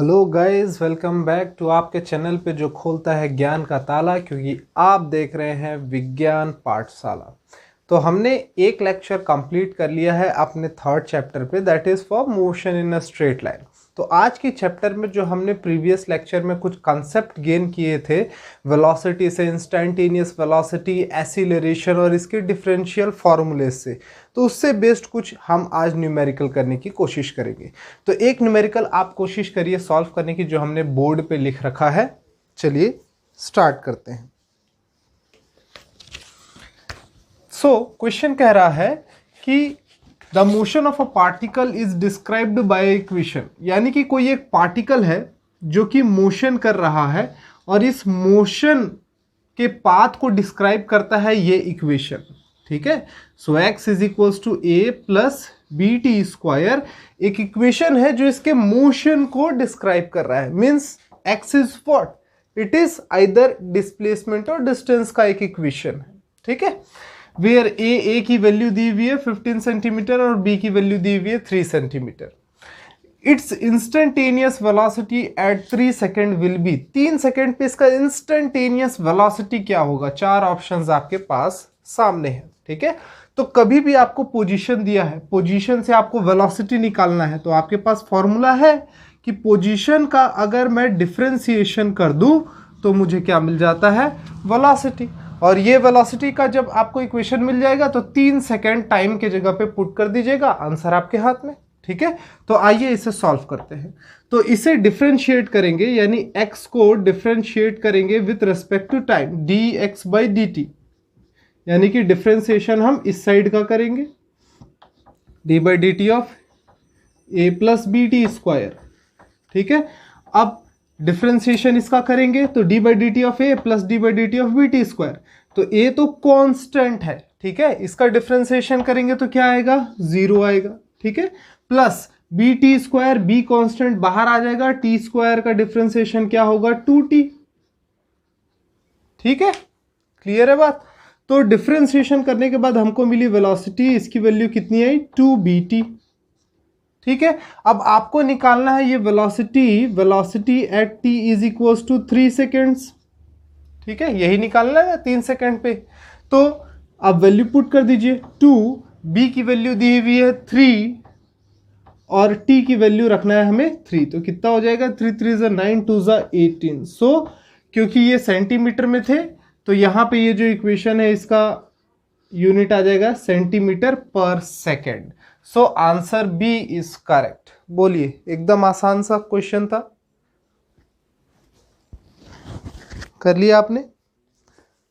Hello guys, welcome back to आपके channel पे जो खोलता है ज्ञान का ताला, क्योंकि आप देख रहे हैं विज्ञान पाठशाला। तो हमने एक लेक्चर कंप्लीट कर लिया है अपने थर्ड चैप्टर पे, that is for motion in a straight line. तो आज के चैप्टर में जो हमने प्रीवियस लेक्चर में कुछ कंसेप्ट गेन किए थे, वेलोसिटी से, इंस्टैंटेनियस वेलोसिटी, एसिलरेशन और इसके डिफरेंशियल फार्मूले से, तो उससे बेस्ड कुछ हम आज न्यूमेरिकल करने की कोशिश करेंगे। तो एक न्यूमेरिकल आप कोशिश करिए सॉल्व करने की, जो हमने बोर्ड पे लिख रखा है। चलिए स्टार्ट करते हैं। क्वेश्चन कह रहा है कि the motion of a particle is described by equation, यानी कि कोई एक पार्टिकल है जो कि मोशन कर रहा है और इस मोशन के पाथ को डिस्क्राइब करता है ये इक्वेशन। ठीक है, so x is equals to a plus B T square एक इक्वेशन है जो इसके मोशन को डिस्क्राइब कर रहा है। Means x is what, it is either displacement और डिस्टेंस का एक इक्वेशन है। ठीक है, वेयर a की वैल्यू दी हुई है 15 सेंटीमीटर और b की वैल्यू दी हुई है 3 centimetre. It's instantaneous velocity at 3 second will be, 3 second पे इसका इंस्टेंटेनियस वेलोसिटी क्या होगा। चार ऑप्शंस आपके पास सामने है। ठीक है, तो कभी भी आपको पोजीशन दिया है, पोजीशन से आपको वेलोसिटी निकालना है, तो आपके पास फॉर्मूला है कि पोजीशन का अगर मैं डिफरेंशिएशन कर दूं तो मुझे क्या मिल जाता है, वेलोसिटी। और ये वेलोसिटी का जब आपको इक्वेशन मिल जाएगा तो 3 सेकेंड टाइम के जगह पे पुट कर दीजिएगा, आंसर आपके हाथ में। ठीक है, तो आइए इसे सॉल्व करते हैं। तो इसे डिफरेंशिएट करेंगे, यानी x को डिफरेंशिएट करेंगे with respect to time, dx by dt, यानी कि डिफरेंशिएशन हम इस साइड का करेंगे, d by D T of a plus B T square. ठीक है, अब डिफरेंशिएशन इसका करेंगे तो d by D T of a plus D by D T of B T square. तो a तो कांस्टेंट है, ठीक है, इसका डिफरेंशिएशन करेंगे तो क्या आएगा, 0 आएगा। ठीक है, plus B T square, B constant बाहर आ जाएगा, टी स्क्वायर का डिफरेंशिएशन क्या होगा, 2t। ठीक है, क्लियर है बात। तो डिफरेंशिएशन करने के बाद हमको मिली वेलोसिटी, इसकी वैल्यू कितनी आई, 2bt। ठीक है, अब आपको निकालना है ये velocity at t is equals to 3 seconds. ठीक है, यही निकालना है 3 सेकेंड पे। तो अब वैल्यू पुट कर दीजिए, 2, b की वैल्यू दी हुई है 3 और t की वैल्यू रखना है हमें 3, तो कितना हो जाएगा, 3 3 ज़ा 9 2 ज़ा 18। सो क्योंकि ये सेंटीमीटर में थे तो यहाँ पे ये जो इक्वेशन है इसका यूनिट आ जाएगा centimetre per second. So answer B is correct. बोलिए, एकदम आसान सा क्वेश्चन था, कर लिया आपने,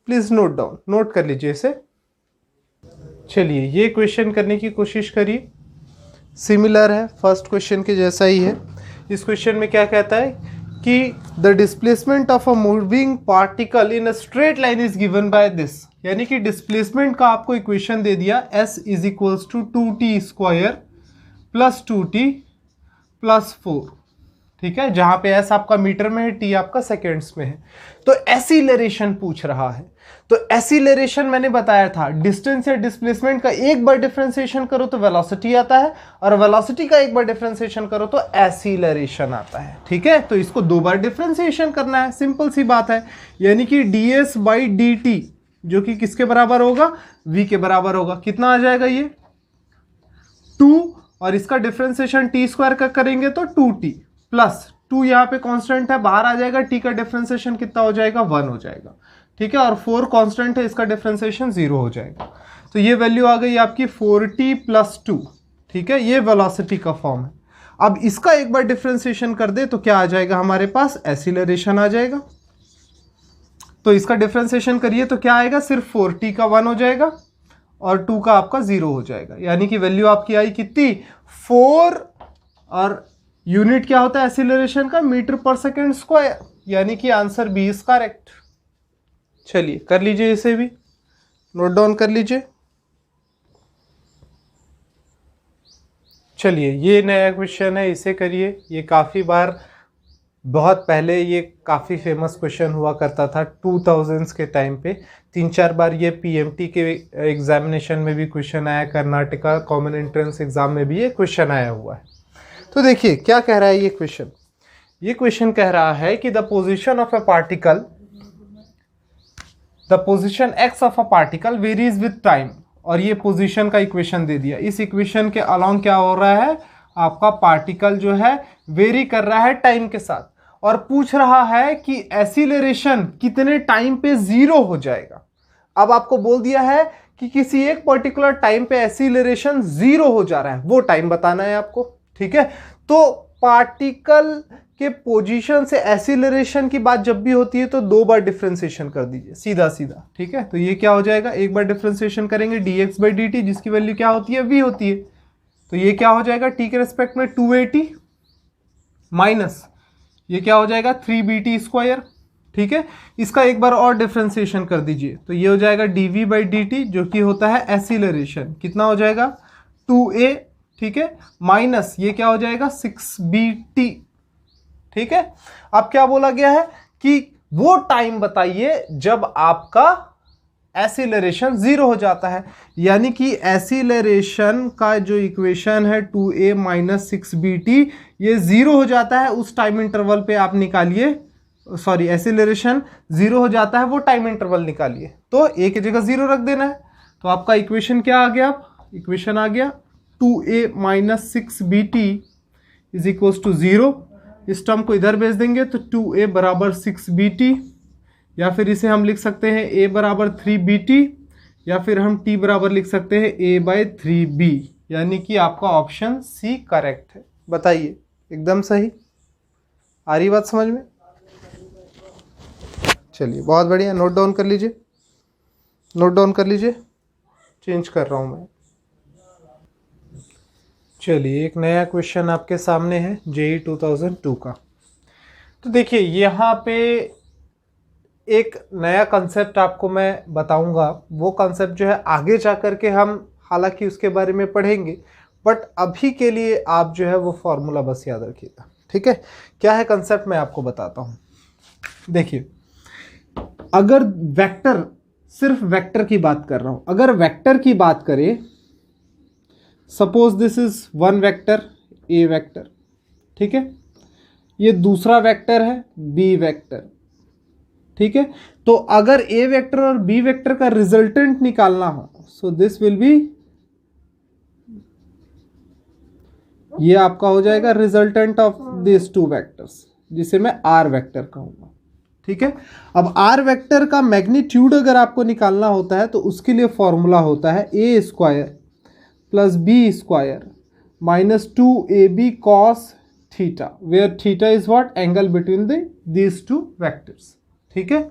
प्लीज नोट डाउन, नोट कर लीजिए इसे। चलिए ये क्वेश्चन करने की कोशिश करिए, सिमिलर है फर्स्ट क्वेश्चन के जैसा ही है। इस क्वेश्चन में क्या कहता है कि the displacement of a moving particle in a straight line is given by this, यानी कि डिस्प्लेसमेंट का आपको इक्वेशन दे दिया, s is equals to 2t square plus 2t plus 4। ठीक है, जहां पे s आपका मीटर में है, t आपका सेकेंड्स में है। तो एसिलरेशन पूछ रहा है, तो एसिलरेशन मैंने बताया था, डिस्टेंस या डिस्प्लेसमेंट का एक बार डिफरेंशिएशन करो तो वेलोसिटी आता है, और वेलोसिटी का एक बार डिफरेंशिएशन करो तो एसिलरेशन आता है। ठीक है, तो इसको 2 बार डिफरेंशिएशन करना है, सिंपल सी बात है, यानी कि ds बाई डी टी, जो कि किसके बराबर होगा, v के बराबर होगा। कितना आ जाएगा ये 2, और इसका डिफरेंशिएशन टी स्क्वायर का करेंगे तो 2t प्लस 2, यहाँ पे कांस्टेंट है, बाहर आ जाएगा, t का डिफरेंशिएशन कितना हो जाएगा, 1 हो जाएगा। ठीक है, और 4 कांस्टेंट है, इसका डिफरेंशिएशन 0 हो जाएगा। तो ये वैल्यू आ गई आपकी 4t प्लस 2। ठीक है, ये वेलोसिटी का फॉर्म है। अब इसका एक बार डिफरेंशिएशन कर दे तो क्या आ जाएगा हमारे पास, एसिलरेशन आ जाएगा। तो इसका डिफरेंशिएशन करिए तो क्या आएगा, सिर्फ 4t का 1 हो जाएगा और 2 का आपका 0 हो जाएगा, यानी कि वैल्यू आपकी आई कितनी, 4, और यूनिट क्या होता है एसिलरेशन का, मीटर पर सेकेंड स्क्वायर, यानी कि आंसर बी इज करेक्ट। चलिए कर लीजिए, इसे भी नोट डाउन कर लीजिए। चलिए ये नया क्वेश्चन है, इसे करिए। ये काफ़ी बार, बहुत पहले ये काफ़ी फेमस क्वेश्चन हुआ करता था 2000s के टाइम पे, 3-4 बार ये पीएमटी के एग्जामिनेशन में भी क्वेश्चन आया, कर्नाटका कॉमन एंट्रेंस एग्जाम में भी ये क्वेश्चन आया हुआ है। तो देखिए क्या कह रहा है ये क्वेश्चन, ये क्वेश्चन कह रहा है कि the position of a particle, the position x of a particle varies with time, और ये पोजीशन का इक्वेशन दे दिया। इस इक्वेशन के अलोंग क्या हो रहा है, आपका पार्टिकल जो है वेरी कर रहा है टाइम के साथ, और पूछ रहा है कि एसिलरेशन कितने टाइम पे जीरो हो जाएगा। अब आपको बोल दिया है कि किसी एक पर्टिकुलर टाइम पे एसिलरेशन जीरो हो जा रहा है, वो टाइम बताना है आपको। ठीक है, तो पार्टिकल के पोजीशन से एसिलरेशन की बात जब भी होती है तो 2 बार डिफरेंशिएशन कर दीजिए सीधा सीधा। ठीक है, तो ये क्या हो जाएगा, एक बार डिफरेंशिएशन करेंगे dx/dt, जिसकी वैल्यू क्या होती है, v होती है। तो ये क्या हो जाएगा, t के रेस्पेक्ट में 280 माइनस ये क्या हो जाएगा 3bt²। ठीक है, इसका एक बार और डिफरेंशिएशन कर दीजिए, तो ये हो जाएगा dv/dt, जो कि होता है एसिलरेशन, कितना हो जाएगा 2a। ठीक है, माइनस ये क्या हो जाएगा 6bt। ठीक है, अब क्या बोला गया है कि वो टाइम बताइए जब आपका एसिलरेशन जीरो हो जाता है, यानी कि एसिलरेशन का जो इक्वेशन है 2a माइनस 6bt, ये जीरो हो जाता है उस टाइम इंटरवल पे आप निकालिए, सॉरी एसिलरेशन जीरो हो जाता है वो टाइम इंटरवल निकालिए, तो a की जगह जीरो रख देना है। तो आपका इक्वेशन क्या आ गया, इक्वेशन आ गया 2a minus 6bt is equal to 0। इस टर्म को इधर भेज देंगे तो 2a बराबर 6bt, या फिर इसे हम लिख सकते हैं a बराबर 3bt, या फिर हम t बराबर लिख सकते हैं a/3b, यानी कि आपका ऑप्शन सी करेक्ट है। बताइए, एकदम सही, आ रही बात समझ में? चलिए बहुत बढ़िया, नोट डाउन कर लीजिए, नोट डाउन कर लीजिए, चेंज कर रहा हूँ मैं। चलिए एक नया क्वेश्चन आपके सामने है JEE 2002 का। तो देखिए यहाँ पे एक नया कंसेप्ट आपको मैं बताऊंगा, वो कंसेप्ट जो है आगे जा कर के हम हालांकि उसके बारे में पढ़ेंगे, बट अभी के लिए आप जो है वो फॉर्मूला बस याद रखिएगा। ठीक है, क्या है कंसेप्ट मैं आपको बताता हूँ। देखिए, अगर वेक्टर, सिर्फ वेक्टर की बात कर रहा हूँ, अगर वेक्टर की बात करें, suppose this is one vector A vector, ठीक है, ये दूसरा वेक्टर है बी वेक्टर। ठीक है, तो अगर ए वेक्टर और बी वेक्टर का रिजल्टेंट निकालना हो, सो दिस विल बी, ये आपका हो जाएगा resultant of this two vectors, जिसे मैं आर वेक्टर कहूंगा। ठीक है, अब आर वेक्टर का मैग्नीट्यूड अगर आपको निकालना होता है तो उसके लिए फॉर्मूला होता है a² plus b² minus 2ab cos theta, where theta is what, angle between these two vectors. ठीक है,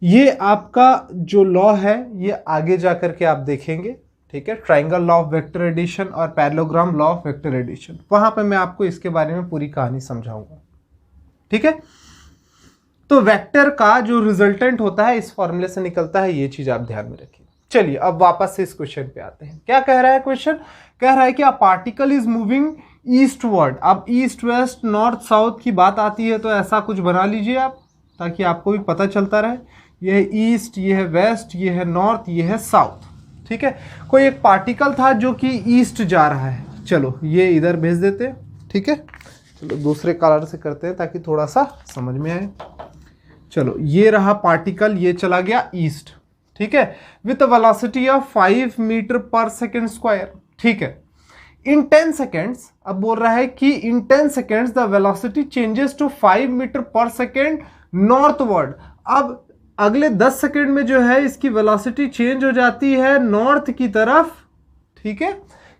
ये आपका जो लॉ है ये आगे जाकर के आप देखेंगे। ठीक है, triangle law of vector addition और parallelogram law of vector addition, वहां पे मैं आपको इसके बारे में पूरी कहानी समझाऊंगा। ठीक है, तो वेक्टर का जो रिजल्टेंट होता है इस फॉर्मूले से निकलता है, ये चीज आप ध्यान में रखिए। चलिए अब वापस से इस क्वेश्चन पे आते हैं। क्या कह रहा है क्वेश्चन, कह रहा है कि a particle is moving eastward. अब ईस्ट वेस्ट नॉर्थ साउथ की बात आती है तो ऐसा कुछ बना लीजिए आप, ताकि आपको भी पता चलता रहे, ये है ईस्ट, ये है वेस्ट, ये है नॉर्थ, ये है साउथ। ठीक है, कोई एक पार्टिकल था जो कि ईस्ट जा रहा है, चलो ये इधर भेज देते हैं। ठीक है, चलो दूसरे कलर से करते हैं ताकि थोड़ा सा समझ में आए। चलो ये रहा पार्टिकल, ये चला गया ईस्ट। ठीक है, with velocity of 5 metre per second square. ठीक है, इन 10 सेकेंड्स, अब बोल रहा है कि in 10 seconds the velocity changes to 5 metre per second northward. अब अगले 10 सेकेंड में जो है इसकी वेलोसिटी चेंज हो जाती है नॉर्थ की तरफ। ठीक है,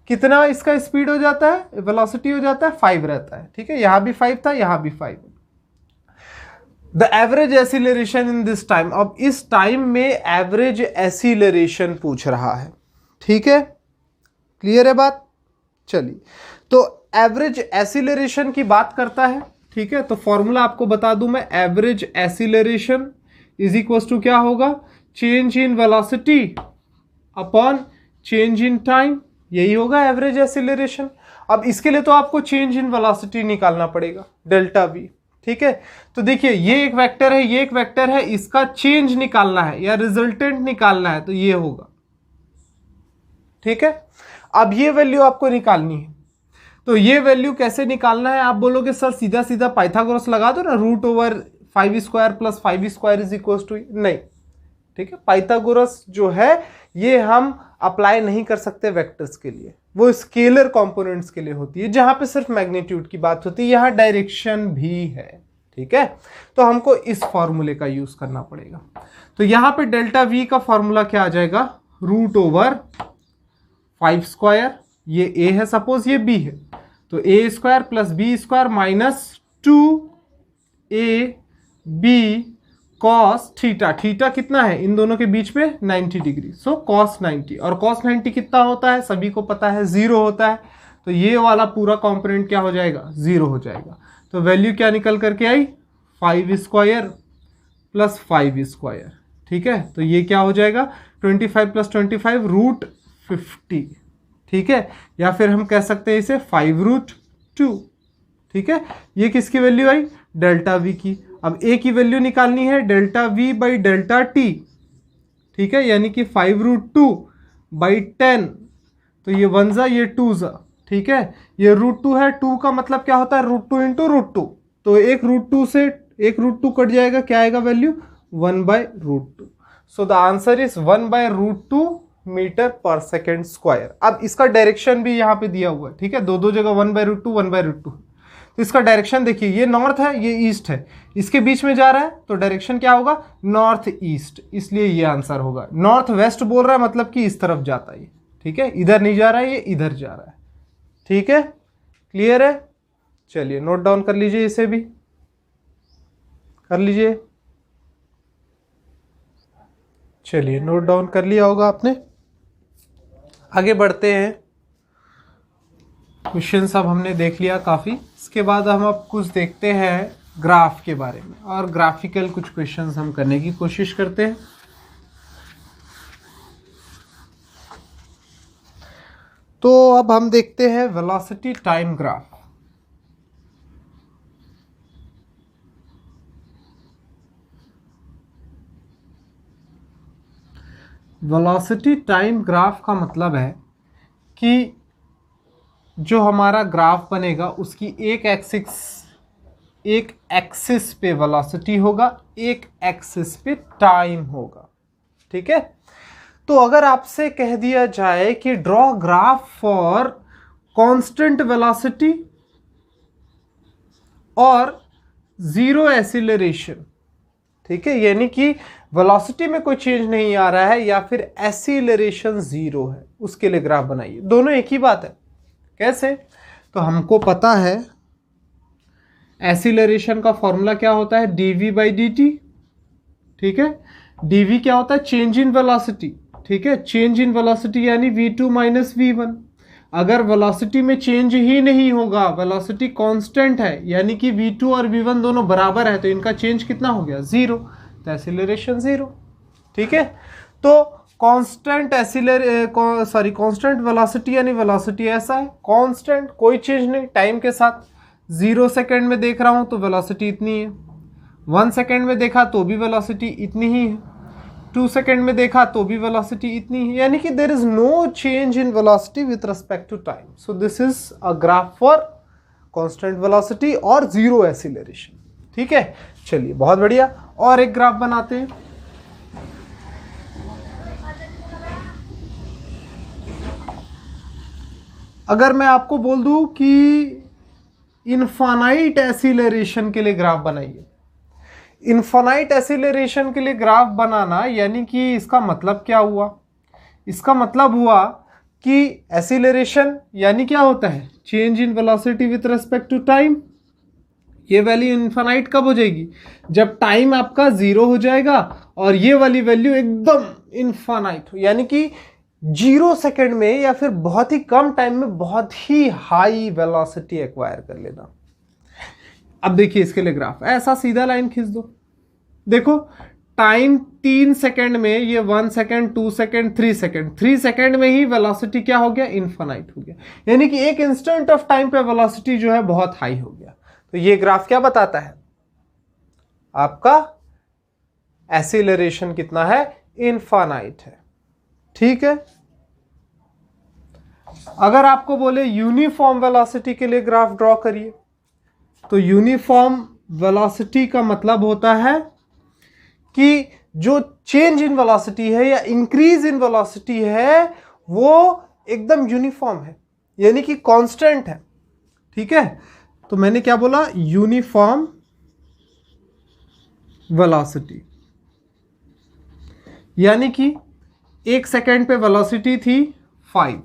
कितना इसका स्पीड हो जाता है, वेलोसिटी हो जाता है 5 रहता है। ठीक है, यहां भी 5 था, यहां भी 5। The average acceleration in this time, अब इस टाइम में एवरेज एसिलरेशन पूछ रहा है। ठीक है, क्लियर है बात? चलिए, तो एवरेज एसिलरेशन की बात करता है। ठीक है, तो फॉर्मूला आपको बता दूं मैं, average acceleration is equal to क्या होगा, change in velocity upon change in time, यही होगा एवरेज एसिलरेशन। अब इसके लिए तो आपको चेंज इन वेलोसिटी निकालना पड़ेगा, डेल्टा वी। ठीक है, तो देखिए ये एक वेक्टर है, ये एक वेक्टर है, इसका चेंज निकालना है या रिजल्टेंट निकालना है तो ये होगा। ठीक है, अब ये वैल्यू आपको निकालनी है। तो ये वैल्यू कैसे निकालना है? आप बोलोगे सर सीधा सीधा पाइथागोरस लगा दो ना, √5² + 5² इज इक्वल टू, नहीं, ठीक है। पाइथागोरस जो है ये हम अप्लाई नहीं कर सकते वेक्टर्स के लिए, वो स्केलर कंपोनेंट्स के लिए होती है, जहां पे सिर्फ मैग्नीट्यूड की बात होती है। यहां डायरेक्शन भी है, ठीक है। तो हमको इस फॉर्मूले का यूज करना पड़ेगा। तो यहां पे डेल्टा वी का फॉर्मूला क्या आ जाएगा? √5², ये a है, सपोज ये b है, तो a² + b² - 2ab cos theta, theta कितना है इन दोनों के बीच में? 90 डिग्री, सो cos 90। और cos 90 कितना होता है? सभी को पता है 0 होता है। तो ये वाला पूरा कंपोनेंट क्या हो जाएगा? 0 हो जाएगा। तो वैल्यू क्या निकल करके आई? 5² + 5², ठीक है। तो ये क्या हो जाएगा? 25 + 25 √50, ठीक है। या फिर हम कह सकते हैं इसे 5√2, ठीक है। ये किसकी वैल्यू आई? डेल्टा वी की। अब ए की वैल्यू निकालनी है delta we by delta T, ठीक है, यानी कि 5√2/10। तो ये 1 जा, ये 2 जा, ठीक है। ये √2 है, 2 का मतलब क्या होता है? √2 × √2। तो एक √2 से एक √2 कट जाएगा, क्या आएगा value? 1/√2। So the answer is 1/√2 मीटर/सेकंड²। अब इसका डायरेक्शन भी यहाँ पे दिया हुआ है, ठीक है। दो जगह 1/√2 1/√2। तो इसका डायरेक्शन देखिए, ये नॉर्थ है, ये ईस्ट है, इसके बीच में जा रहा है, तो डायरेक्शन क्या होगा? नॉर्थ ईस्ट, इसलिए ये आंसर होगा। नॉर्थ वेस्ट बोल रहा है, मतलब कि इस तरफ जाता है, ठीक है। इधर नहीं जा रहा है, ये इधर जा रहा है, ठीक है। क्लियर है? चलिए नोट डाउन कर लीजिए, इसे भी कर लीजिए। चलिए नोट डाउन कर लिया होगा आपने। आगे बढ़ते हैं। क्वेश्चन सब हमने देख लिया काफ़ी। इसके बाद हम अब कुछ देखते हैं ग्राफ के बारे में, और ग्राफिकल कुछ क्वेश्चंस हम करने की कोशिश करते हैं। तो अब हम देखते हैं velocity time graph. Velocity time graph का मतलब है कि जो हमारा ग्राफ बनेगा उसकी एक एक्सिस पे वेलोसिटी होगा, एक एक्सिस पे टाइम होगा, ठीक है। तो अगर आपसे कह दिया जाए कि draw graph for constant velocity और 0 एक्सीलरेशन, ठीक है, यानी कि वेलोसिटी में कोई चेंज नहीं आ रहा है या फिर एक्सीलरेशन 0 है, उसके लिए ग्राफ बनाइए। दोनों एक ही बात है। कैसे? तो हमको पता है एक्सीलरेशन का फॉर्मूला क्या होता है? dv/dt, ठीक है। dv क्या होता है? चेंज इन वेलोसिटी, ठीक है। चेंज इन वेलोसिटी यानी v2 - v1। अगर वेलोसिटी में चेंज ही नहीं होगा, वेलोसिटी कांस्टेंट है, यानी कि v2 और v1 दोनों बराबर है, तो इनका चेंज कितना हो गया? 0। तो एक्सीलरेशन 0, ठीक है। तो कांस्टेंट कांस्टेंट वेलोसिटी यानी वेलोसिटी ऐसा है, कांस्टेंट, कोई चेंज नहीं टाइम के साथ। 0 सेकेंड में देख रहा हूं तो वेलोसिटी इतनी है, 1 सेकेंड में देखा तो भी वेलोसिटी इतनी ही है, 2 सेकेंड में देखा तो भी वेलोसिटी इतनी है, यानी कि there is no change in velocity with respect to time. So this is a graph for constant velocity और 0 एक्सीलरेशन, ठीक है। चलिए बहुत बढ़िया, और एक ग्राफ बनाते हैं। अगर मैं आपको बोल दूं कि इनफाइनाइट एक्सीलरेशन के लिए ग्राफ बनाइए, इनफाइनाइट एक्सीलरेशन के लिए ग्राफ बनाना, यानी कि इसका मतलब क्या हुआ? इसका मतलब हुआ कि एक्सीलरेशन यानी क्या होता है? Change in velocity with respect to time. ये वैल्यू इनफाइनाइट कब हो जाएगी? जब टाइम आपका 0 हो जाएगा और ये वाली वैल्यू एकदम इनफाइनाइट हो, यानी कि 0 सेकेंड में या फिर बहुत ही कम टाइम में बहुत ही हाई वेलोसिटी एक्वायर कर लेना। अब देखिए इसके लिए ग्राफ ऐसा सीधा लाइन खींच दो, देखो टाइम 3 सेकेंड में, ये 1 सेकेंड, 2 सेकेंड, 3 सेकेंड, 3 सेकेंड में ही वेलोसिटी क्या हो गया? इनफाइनाइट हो गया, यानी कि एक इंस्टेंट ऑफ टाइम पे वेलोसिटी जो है बहुत हाई हो गया। तो ये ग्राफ क्या बताता है? आपका एक्सीलरेशन कितना है? इनफाइनाइट है, ठीक है। अगर आपको बोले यूनिफॉर्म वेलोसिटी के लिए ग्राफ ड्रॉ करिए, तो यूनिफॉर्म वेलोसिटी का मतलब होता है कि जो चेंज इन वेलोसिटी है या इंक्रीज इन वेलोसिटी है वो एकदम यूनिफॉर्म है, यानी कि कांस्टेंट है। ठीक है, तो मैंने क्या बोला, यूनिफॉर्म वेलोसिटी, यानी कि 1 सेकेंड पे वेलोसिटी थी 5,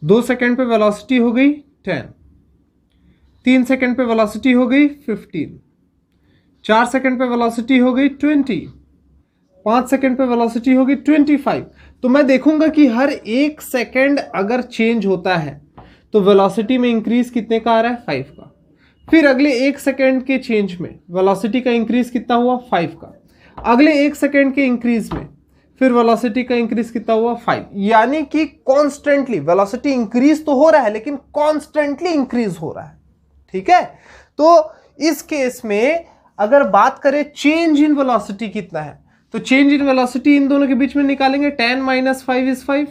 2 सेकेंड पे वेलोसिटी हो गई 10, 3 सेकेंड पे वेलोसिटी हो गई 15, 4 सेकेंड पे वेलोसिटी हो गई 20, 5 सेकेंड पे वेलोसिटी हो गई 25। तो मैं देखूंगा कि हर 1 सेकेंड अगर चेंज होता है तो वेलोसिटी में इंक्रीज कितने का आ रहा है, 5 का। फिर अगले 1 सेकेंड के चेंज में वेलोसिटी का इंक्रीज कितना हुआ, 5 का। अगले 1 सेकेंड के इंक्रीज में फिर वेलोसिटी का इंक्रीज कितना हुआ, 5। यानी कि कॉन्स्टेंटली वेलोसिटी इंक्रीज तो हो रहा है लेकिन कॉन्स्टेंटली इंक्रीज हो रहा है। ठीक है, तो इस केस में अगर बात करें चेंज इन वेलोसिटी कितना है, तो चेंज इन वेलोसिटी इन दोनों के बीच में निकालेंगे, 10 - 5 = 5,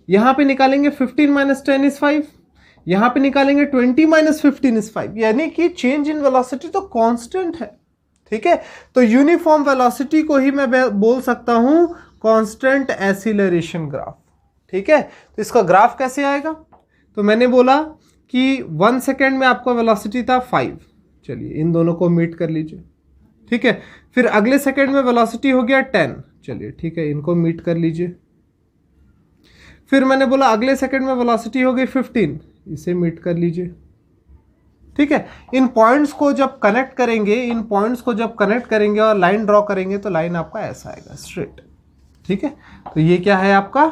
यहां पे निकालेंगे 15 - 10 = 5, यहां पे निकालेंगे 20 - 15 = 5, यानी कि चेंज इन वेलोसिटी तो कांस्टेंट है। ठीक है, तो यूनिफॉर्म वेलोसिटी को ही मैं बोल सकता हूं कांस्टेंट एक्सीलरेशन ग्राफ। ठीक है, तो इसका ग्राफ कैसे आएगा, तो मैंने बोला कि 1 सेकेंड में आपका वेलोसिटी था 5, चलिए इन दोनों को मीट कर लीजिए। ठीक है, फिर अगले सेकेंड में वेलोसिटी हो गया 10, चलिए ठीक है इनको मीट कर लीजिए। फिर मैंने बोला अगले सेकेंड में वेलोसिटी हो गई 15, इसे मीट कर लीजिए। ठीक है, इन पॉइंट्स को जब कनेक्ट करेंगे, और लाइन ड्रॉ करेंगे तो लाइन आपका ऐसा आएगा, स्ट्रेट। ठीक है, तो ये क्या है आपका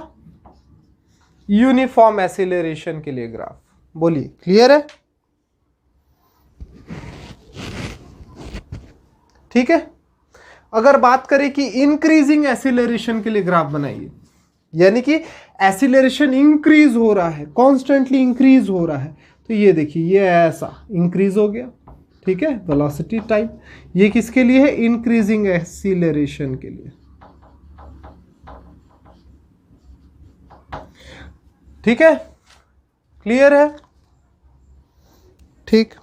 यूनिफॉर्म एक्सीलरेशन के लिए ग्राफ। बोलिए क्लियर है? ठीक है, अगर बात करें कि इंक्रीजिंग एक्सीलरेशन के लिए ग्राफ बनाइए, यानी कि एक्सीलरेशन इंक्रीज हो रहा है, कॉन्स्टेंटली इंक्रीज हो रहा है, तो ये देखिए ये ऐसा इंक्रीज हो गया। ठीक है, वेलोसिटी टाइम, ये किसके लिए है, इंक्रीजिंग एक्सीलरेशन के लिए। ठीक है, क्लियर है? ठीक,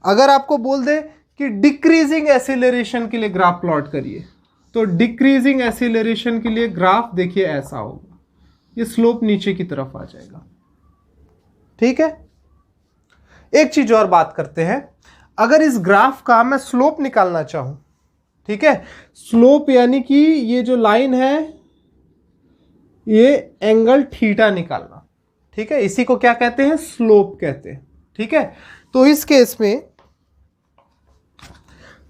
अगर आपको बोल दे कि डिक्रीजिंग एक्सीलरेशन के लिए ग्राफ प्लॉट करिए, तो डिक्रीजिंग एक्सीलरेशन के लिए ग्राफ देखिए ऐसा होगा, ये स्लोप नीचे की तरफ आ जाएगा। ठीक है, एक चीज और बात करते हैं, अगर इस ग्राफ का मैं स्लोप निकालना चाहूं, ठीक है, स्लोप यानी कि ये जो लाइन है ये एंगल थीटा निकालना। ठीक है, इसी को क्या कहते हैं, स्लोप कहते हैं। ठीक है, तो इस केस में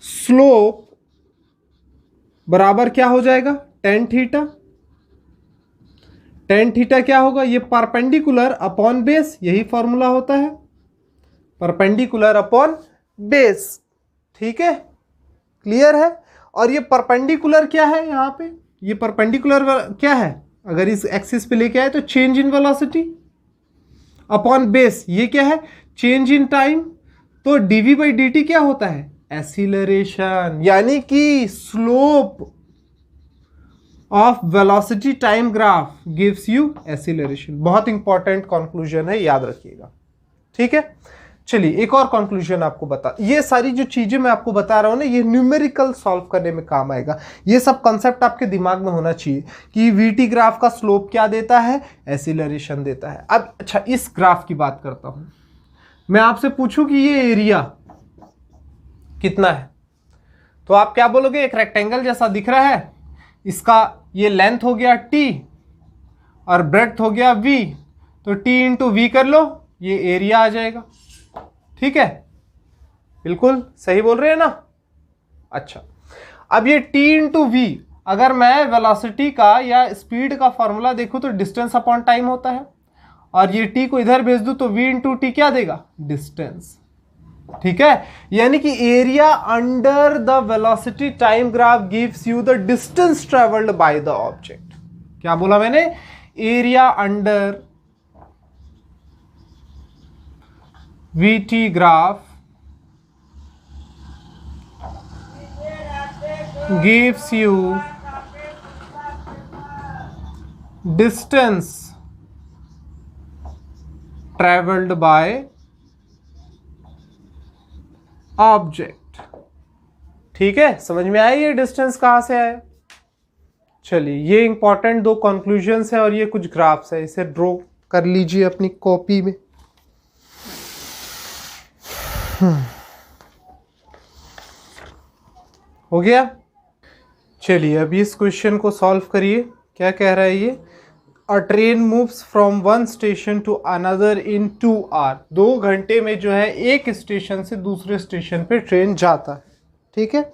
स्लोप बराबर क्या हो जाएगा, tan थीटा। tan थीटा क्या होगा, ये परपेंडिकुलर अपॉन बेस, यही फॉर्मूला होता है, परपेंडिकुलर अपॉन बेस। ठीक है, क्लियर है? और ये परपेंडिकुलर क्या है, यहां पे ये परपेंडिकुलर क्या है, अगर इस एक्सिस पे लेके आए तो change in velocity upon base, ये क्या है, चेंज इन टाइम। तो dv/dt क्या होता है, एक्सीलरेशन, यानी कि slope of velocity time graph gives you acceleration. बहुत इंपॉर्टेंट कंक्लूजन है, याद रखिएगा। ठीक है, चलिए एक और कंक्लूजन आपको बता, ये सारी जो चीजें मैं आपको बता रहा हूं ना, ये न्यूमेरिकल सॉल्व करने में काम आएगा। ये सब कंसेप्ट आपके दिमाग में होना चाहिए कि वीटी ग्राफ का स्लोप क्या देता है, एक्सीलरेशन देता है। अब अच्छा, इस ग्राफ की बात करता हूं, मैं आपसे पूछूं कि ये एरिया कितना है, तो आप क्या बोलोगे, एक रेक्टेंगल जैसा दिख रहा है, इसका ये लेंथ हो गया t और ब्रेड्थ हो गया v, तो t इंटू वी कर लो, ये एरिया आ जाएगा। ठीक है, बिल्कुल सही बोल रहे हैं ना। अच्छा, अब ये t इंटू वी, अगर मैं वेलोसिटी का या स्पीड का फॉर्मूला देखूं तो डिस्टेंस अपॉन टाइम होता है, और ये t को इधर भेज दूं तो v इंटू टी क्या देगा, डिस्टेंस। ठीक है, यानी कि area under the velocity time graph gives you the distance travelled by the object. क्या बोला मैंने, area under VT graph gives you distance travelled by object. ठीक है, समझ में आया ये डिस्टेंस कहां से आया। चलिए, ये इंपॉर्टेंट दो कंक्लूजन्स है और ये कुछ ग्राफ्स है, इसे ड्रॉ कर लीजिए अपनी कॉपी में। हो गया। चलिए अभी इस क्वेश्चन को सॉल्व करिए। क्या कह रहा है ये, a train moves from one station to another in 2 hour. 2 घंटे में जो है एक स्टेशन से दूसरे स्टेशन पे ट्रेन जाता है। ठीक है,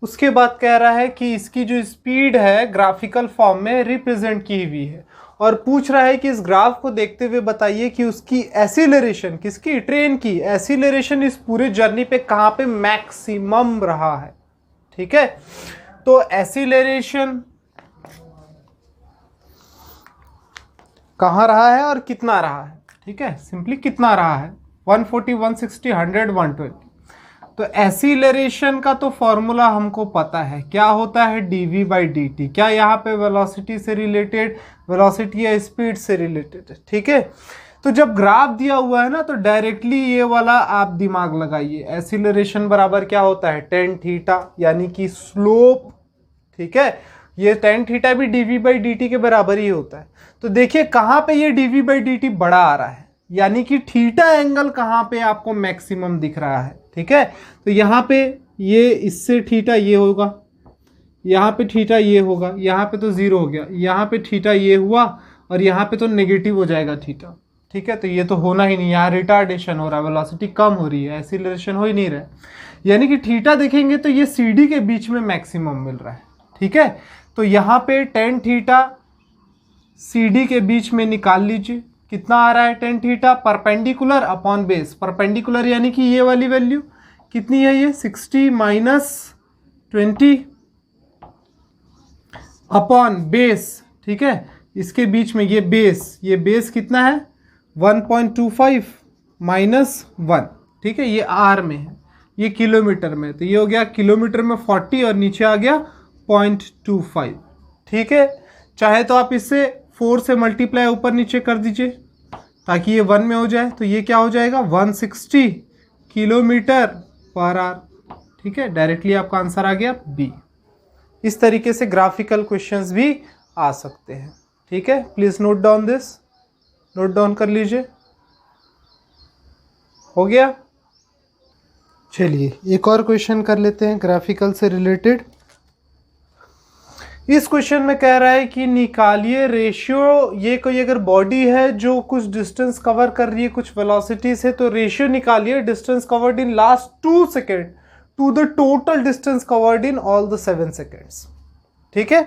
उसके बाद कह रहा है कि इसकी जो स्पीड है ग्राफिकल फॉर्म में रिप्रेजेंट की हुई है और पूछ रहा है कि इस ग्राफ को देखते हुए बताइए कि उसकी एसिलरेशन, किसकी, ट्रेन की एसिलरेशन इस पूरे जर्नी पे कहाँ पे मैक्सिमम रहा है। ठीक है, तो एसिलरेशन कहाँ रहा है और कितना रहा है। ठीक है, सिंपली कितना रहा है, 140, 160, 100, 120। तो एसिलरेशन का तो फॉर्मूला हमको पता है, क्या होता है, dv/dt। क्या यहाँ पे वेलोसिटी से रिलेटेड, वेलोसिटी या स्पीड से रिलेटेड है। ठीक है, तो जब ग्राफ दिया हुआ है ना तो डायरेक्टली ये वाला आप दिमाग लगाइए। एसिलरेशन बराबर क्या होता है, tan थीटा, यानी कि स्लोप। ठीक है, ये tan थीटा भी dv/dt के बराबर ही होता है। तो देखिए कहाँ पे ये dv/dt बड़ा आ रहा है, यानी कि थीटा एंगल कहाँ पे आपको मैक्सिमम दिख रहा है। ठीक है, तो यहाँ पे ये इससे थीटा ये होगा, यहाँ पे थीटा ये होगा, यहाँ पे तो 0 हो गया, यहाँ पे थीटा ये हुआ और यहाँ पे तो नेगेटिव हो जाएगा थीटा। ठीक है, तो ये तो होना ही नहीं, यहाँ रिटार्डेशन हो रहा है, वेलोसिटी कम हो रही है, एसिलरेशन हो ही नहीं रहा है। यानी कि थीटा देखेंगे तो ये CD के बीच में मैक्सिमम मिल रहा है। ठीक है, तो यहाँ पे tan थीटा CD के बीच में निकाल लीजिए, कितना आ रहा है tan theta, perpendicular upon base. Perpendicular यानी कि ये वाली वैल्यू कितनी है, ये 60 - 20 अपॉन बेस। ठीक है, इसके बीच में ये बेस कितना है, 1.25 - 1। ठीक है, ये आर में है, ये किलोमीटर में, तो ये हो गया किलोमीटर में 40 और नीचे आ गया 0.25। ठीक है, चाहे तो आप इससे 4 से मल्टीप्लाई ऊपर नीचे कर दीजिए ताकि ये 1 में हो जाए, तो ये क्या हो जाएगा, 160 किलोमीटर पर आवर। ठीक है, डायरेक्टली आपका आंसर आ गया बी। इस तरीके से ग्राफिकल क्वेश्चंस भी आ सकते हैं। ठीक है, please note down this, note down कर लीजिए। हो गया। चलिए एक और क्वेश्चन कर लेते हैं ग्राफिकल से रिलेटेड। इस क्वेश्चन में कह रहा है कि निकालिए रेशियो, ये कोई अगर बॉडी है जो कुछ डिस्टेंस कवर कर रही है कुछ वेलोसिटी से, तो रेशियो निकालिए distance covered in last 2 second to the total distance covered in all the 7 seconds. ठीक है,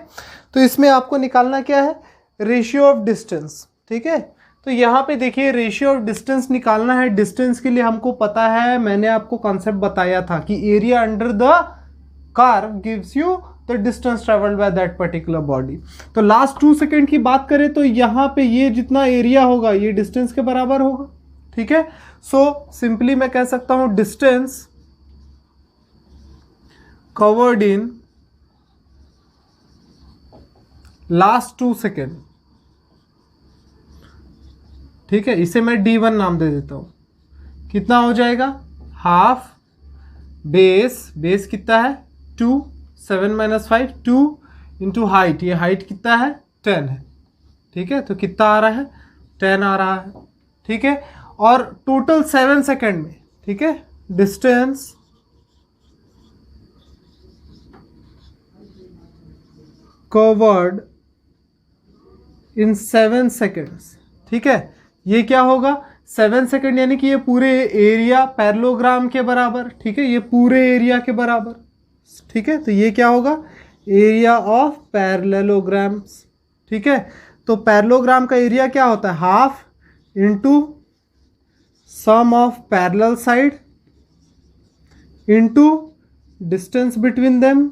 तो इसमें आपको निकालना क्या है, रेशियो ऑफ डिस्टेंस। ठीक है, तो यहाँ पे देखिए रेशियो ऑफ डिस्टेंस निकालना है। डिस्टेंस के लिए हमको पता है, मैंने आपको कॉन्सेप्ट बताया था कि area under the curve gives you the distance travelled by that particular body. तो लास्ट 2 सेकेंड की बात करें तो यहाँ पे ये जितना एरिया होगा ये डिस्टेंस के बराबर होगा। ठीक है, सो सिंपली मैं कह सकता हूं distance covered in last 2 second. ठीक है, इसे मैं D1 नाम दे देता हूं। कितना हो जाएगा, हाफ बेस कितना है 2, 7 - 5 2 इंटू हाइट, ये हाइट कितना है 10 है। ठीक है, तो कितना आ रहा है 10 आ रहा है। ठीक है, और टोटल 7 सेकेंड में। ठीक है, डिस्टेंस कवर्ड इन 7 सेकेंड्स। ठीक है, ये क्या होगा 7 सेकेंड, यानी कि ये पूरे एरिया पैरेललोग्राम के बराबर। ठीक है, ये पूरे एरिया के बराबर। ठीक है, तो ये क्या होगा, एरिया ऑफ पैरेललोग्राम्स। ठीक है, तो पैरेललोग्राम का एरिया क्या होता है, half into sum of parallel side into distance between them.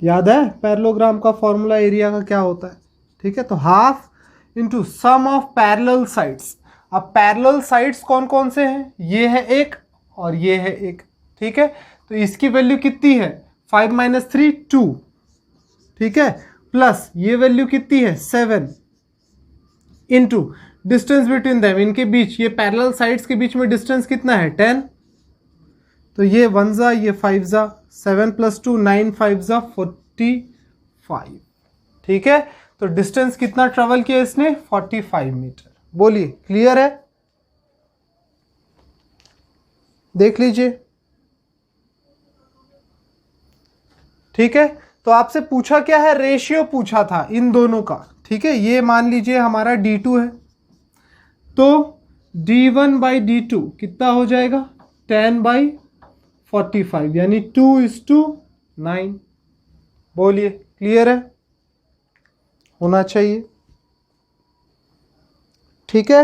याद है पैरेललोग्राम का फॉर्मूला एरिया का क्या होता है। ठीक है, तो half into sum of parallel sides. अब पैरेलल साइड्स कौन कौन से हैं, ये है एक और ये है एक। ठीक है, तो इसकी वैल्यू कितनी है 5 - 3 2। ठीक है, प्लस ये वैल्यू कितनी है 7 इनटू डिस्टेंस बिटवीन देम, इनके बीच ये पैरेलल साइड्स के बीच में डिस्टेंस कितना है 10, तो ये 1 जा ये 5 जा, 7 + 2 9 5 जा 45, ठीक है। तो डिस्टेंस कितना ट्रेवल किया इसने 45 मीटर। बोलिए क्लियर है, देख लीजिए, ठीक है। तो आपसे पूछा क्या है, रेशियो पूछा था इन दोनों का, ठीक है। ये मान लीजिए हमारा d2 है, तो d1/d2 कितना हो जाएगा 10/45 यानी 2:9। बोलिए क्लियर है, होना चाहिए, ठीक है।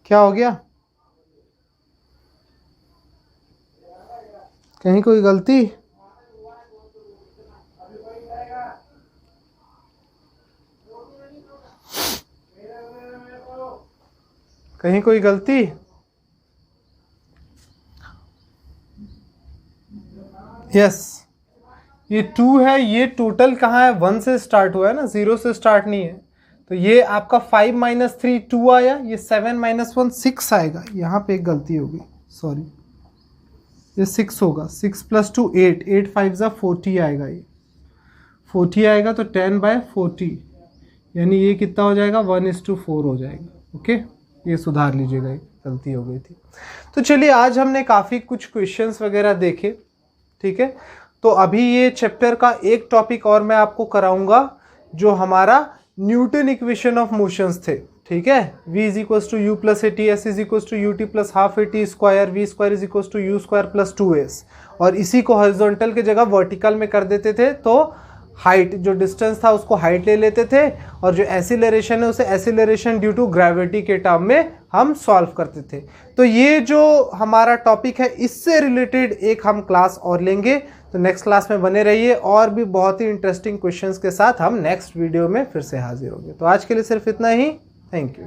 क्या हो गया, कहीं कोई गलती? कहीं कोई गलती? यस, ये 2 है, ये टोटल कहाँ है 1 से स्टार्ट हुआ है ना, 0 से स्टार्ट नहीं है। तो ये आपका 5 - 3 2 आया, ये 7 - 1 6 आएगा। यहाँ पे एक गलती होगी, सॉरी, ये 6 होगा, 6 + 2 8, 8 5 जा 40 आएगा, ये 40 आएगा, तो 10/40 यानी ये कितना हो जाएगा 1:4 हो जाएगा। ओके, ये सुधार लीजिएगा, ये गलती हो गई थी। तो चलिए आज हमने काफ़ी कुछ क्वेश्चंस वगैरह देखे, ठीक है। तो अभी ये चैप्टर का एक टॉपिक और मैं आपको कराऊंगा जो हमारा न्यूटन इक्वेशन ऑफ मोशंस थे, ठीक है। v = u + at, s = ut + ½ at square, v square = u square + 2s, और इसी को हॉरिजॉन्टल की जगह वर्टिकल में कर देते थे, तो हाइट जो डिस्टेंस था उसको हाइट ले लेते थे, और जो एसिलरेशन है उसे एसिलरेशन ड्यू टू ग्रेविटी के टर्म में हम सॉल्व करते थे। तो ये जो हमारा टॉपिक है इससे रिलेटेड एक हम क्लास और लेंगे, तो नेक्स्ट क्लास में बने रहिए, और भी बहुत ही इंटरेस्टिंग क्वेश्चंस के साथ हम नेक्स्ट वीडियो में फिर से हाजिर होंगे। तो आज के लिए सिर्फ इतना ही, थैंक यू।